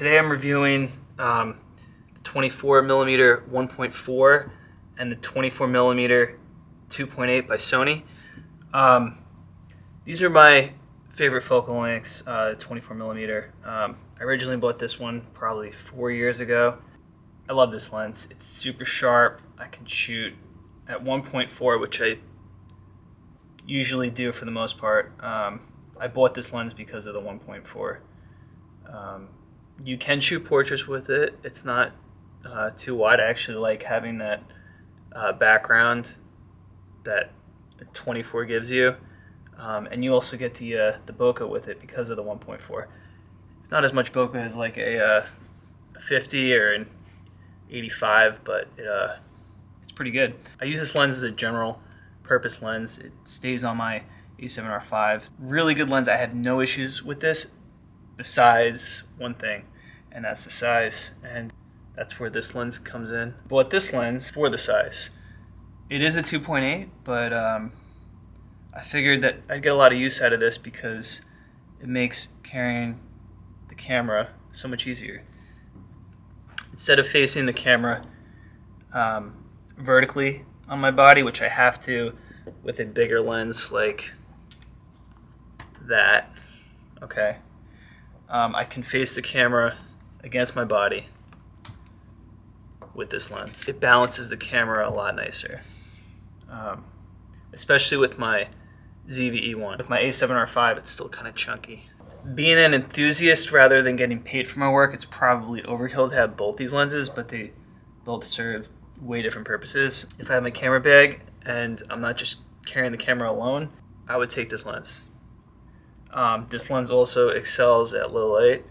today I'm reviewing the 24mm 1.4 and the 24mm 2.8 by Sony. These are my favorite focal lengths, 24mm. I originally bought this one probably 4 years ago. I love this lens. It's super sharp. I can shoot at 1.4, which I usually do for the most part. I bought this lens because of the 1.4. You can shoot portraits with it. It's not too wide. I actually like having that background that 24 gives you, and you also get the bokeh with it because of the 1.4. It's not as much bokeh as like a 50 or an 85, but it's pretty good. I use this lens as a general purpose lens. It stays on my A7R5. Really good lens. I have no issues with this besides one thing, and that's the size, and that's where this lens comes in. Bought this lens for the size. It is a 2.8, but I figured that I'd get a lot of use out of this because it makes carrying the camera so much easier. Instead of facing the camera vertically on my body, which I have to with a bigger lens like that, okay, I can face the camera against my body with this lens. It balances the camera a lot nicer, especially with my ZV-E1. With my A7R5, it's still kind of chunky. Being an enthusiast rather than getting paid for my work, it's probably overkill to have both these lenses, but they both serve way different purposes. If I have my camera bag and I'm not just carrying the camera alone, I would take this lens. This lens also excels at low light,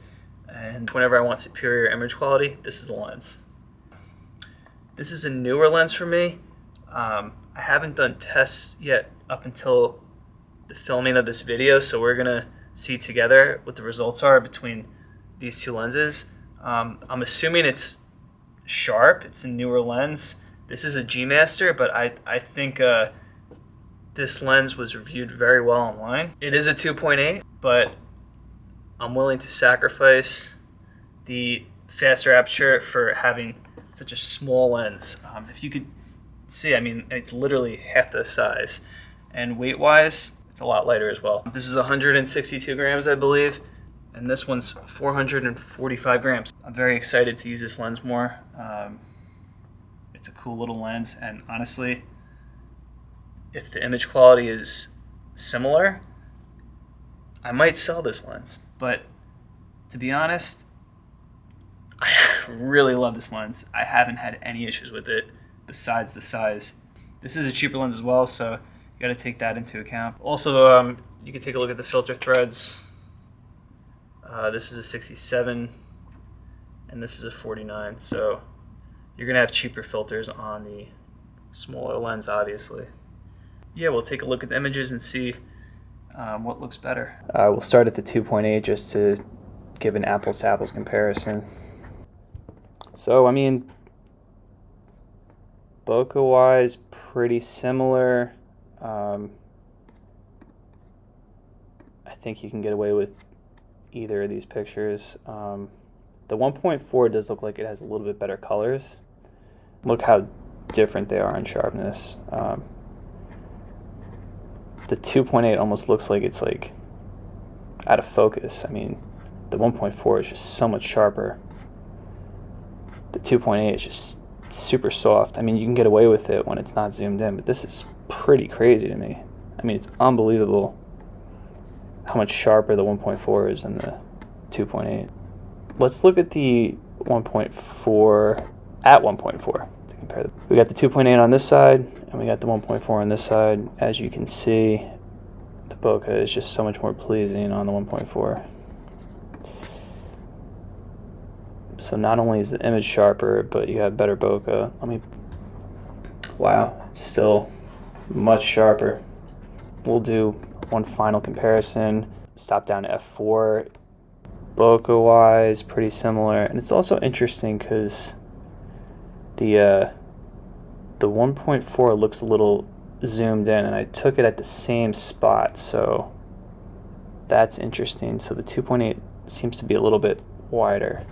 and whenever I want superior image quality, this is the lens. This is a newer lens for me. I haven't done tests yet up until the filming of this video, so we're gonna see together what the results are between these two lenses. I'm assuming it's sharp. It's a newer lens. This is a G Master, but I think this lens was reviewed very well online. It is a 2.8, but I'm willing to sacrifice the faster aperture for having such a small lens. If you could see, I mean, it's literally half the size. And weight-wise, it's a lot lighter as well. This is 162 grams, I believe, and this one's 445 grams. I'm very excited to use this lens more. It's a cool little lens, and honestly, if the image quality is similar, I might sell this lens. But to be honest, I really love this lens. I haven't had any issues with it besides the size. This is a cheaper lens as well, so you gotta take that into account. Also, you can take a look at the filter threads. This is a 67 and this is a 49, so you're gonna have cheaper filters on the smaller lens, obviously. Yeah, we'll take a look at the images and see what looks better. We'll start at the 2.8 just to give an apples to apples comparison. So, I mean, bokeh-wise, pretty similar. I think you can get away with either of these pictures. The 1.4 does look like it has a little bit better colors. Look how different they are in sharpness. The 2.8 almost looks like it's like out of focus. I mean, the 1.4 is just so much sharper. The 2.8 is just super soft. I mean, you can get away with it when it's not zoomed in, but this is pretty crazy to me. I mean, it's unbelievable how much sharper the 1.4 is than the 2.8. Let's look at the 1.4 at 1.4 to compare them. We got the 2.8 on this side, and we got the 1.4 on this side. As you can see, the bokeh is just so much more pleasing on the 1.4. So not only is the image sharper, but you have better bokeh. Wow, it's still much sharper. We'll do one final comparison. Stop down to f4. Bokeh-wise, pretty similar. And it's also interesting because the 1.4 looks a little zoomed in, and I took it at the same spot, so that's interesting. So the 2.8 seems to be a little bit wider.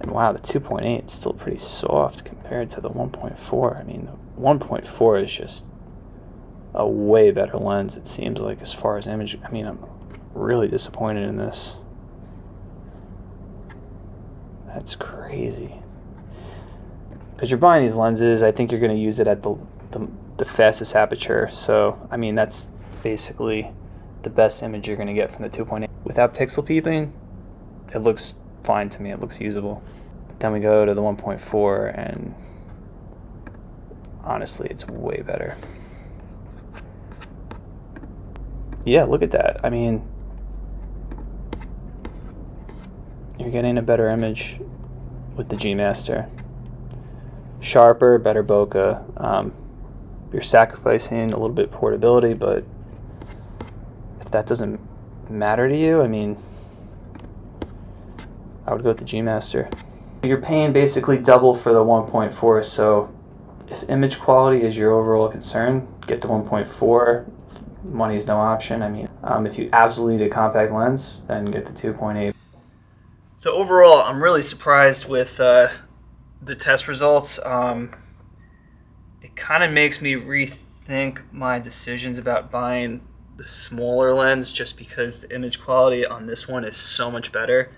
And wow, the 2.8 is still pretty soft compared to the 1.4. I mean, the 1.4 is just a way better lens, it seems like, as far as image. I mean, I'm really disappointed in this. That's crazy. Because you're buying these lenses, I think you're going to use it at the fastest aperture. So, I mean, that's basically the best image you're going to get from the 2.8. Without pixel peeping, it looks fine to me. It looks usable. But then we go to the 1.4, and honestly, it's way better. Yeah, look at that. I mean, you're getting a better image with the G Master. Sharper, better bokeh. You're sacrificing a little bit portability, but if that doesn't matter to you, I mean, I would go with the G Master. You're paying basically double for the 1.4, so if image quality is your overall concern, get the 1.4. Money is no option. I mean, if you absolutely need a compact lens, then get the 2.8. So overall, I'm really surprised with the test results. It kind of makes me rethink my decisions about buying the smaller lens, just because the image quality on this one is so much better.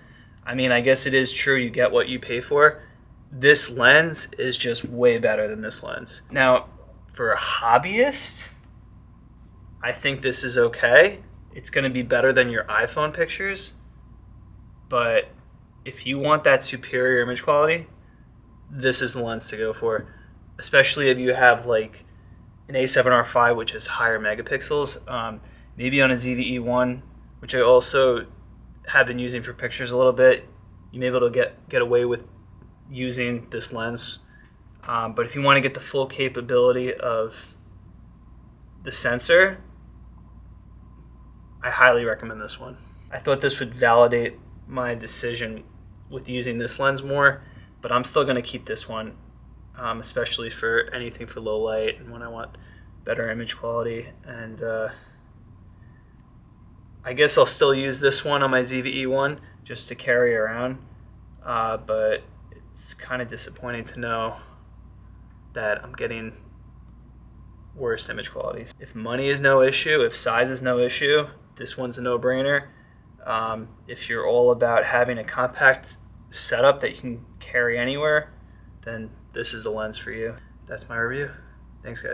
I mean, I guess it is true, you get what you pay for. This lens is just way better than this lens. Now, for a hobbyist, I think this is okay. It's going to be better than your iPhone pictures, but if you want that superior image quality, this is the lens to go for, especially if you have like an A7R5, which has higher megapixels. Maybe on a ZVE1, which I also have been using for pictures a little bit, you may be able to get away with using this lens. But if you want to get the full capability of the sensor, I highly recommend this one. I thought this would validate my decision with using this lens more, but I'm still going to keep this one, especially for anything for low light and when I want better image quality. And I guess I'll still use this one on my ZVE1 just to carry around, but it's kind of disappointing to know that I'm getting worse image quality. If money is no issue, if size is no issue, this one's a no-brainer. If you're all about having a compact setup that you can carry anywhere, then this is the lens for you. That's my review. Thanks, guys.